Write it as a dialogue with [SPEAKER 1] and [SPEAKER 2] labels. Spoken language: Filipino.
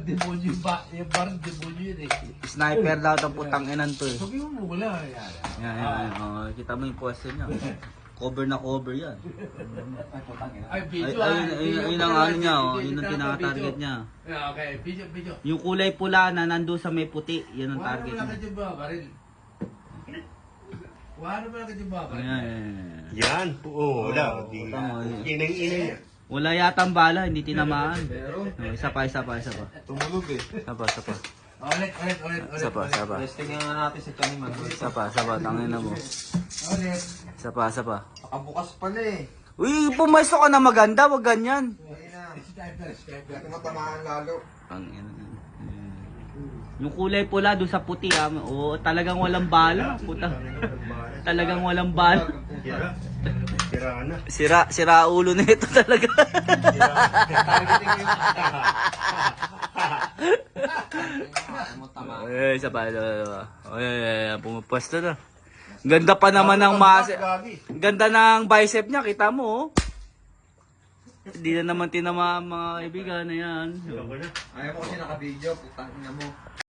[SPEAKER 1] Demonyo ba? Yung parang demonyo yun eh.
[SPEAKER 2] Sniper daw itong putang inan to eh.
[SPEAKER 1] Sabi mo wala.
[SPEAKER 2] Yan. Oh, kita mo yung pwesto niya. Cover na cover yan.
[SPEAKER 1] Ay, video
[SPEAKER 2] Ayun ang ano niya, oh. Yun ang tinaka-target niya.
[SPEAKER 1] Okay, video.
[SPEAKER 2] Yung kulay pula na nando sa may puti, yun ang target
[SPEAKER 1] Wala
[SPEAKER 2] niya.
[SPEAKER 1] ka dyan ba, Baril? Wala ka dyan ba, Baril?
[SPEAKER 2] Ayan.
[SPEAKER 3] Yan. Oo, wala.
[SPEAKER 2] Tama,
[SPEAKER 3] Inang-ina niya.
[SPEAKER 2] wala yatang bala, hindi tinamaan. Oh, isa pa.
[SPEAKER 3] Tumunog eh.
[SPEAKER 2] Isa pa.
[SPEAKER 1] Ulit.
[SPEAKER 2] Isa pa.
[SPEAKER 3] Testing nga natin sa Chaniman.
[SPEAKER 2] Isa pa, tangin na mo.
[SPEAKER 1] Ulit.
[SPEAKER 2] Isa pa.
[SPEAKER 3] Nakabukas pala eh.
[SPEAKER 2] Uy, pumesto ka na maganda, wag ganyan.
[SPEAKER 1] Sniper.
[SPEAKER 3] Tumatamaan lalo.
[SPEAKER 2] Ang ina. Yung kulay pula doon sa puti ah. Oo, talagang walang bala, puta. Talagang walang bala.
[SPEAKER 3] Sira na.
[SPEAKER 2] Sira ulo nito talaga.
[SPEAKER 3] Targeting yung
[SPEAKER 2] Ay, isa pa. Ay, pumapwesto na. Ganda pa naman ng ganda ng bicep niya, kita mo oh. Hindi na naman tinama mga kaibigan na yan.
[SPEAKER 3] Ayaw mo kasi naka-video, putang ina mo.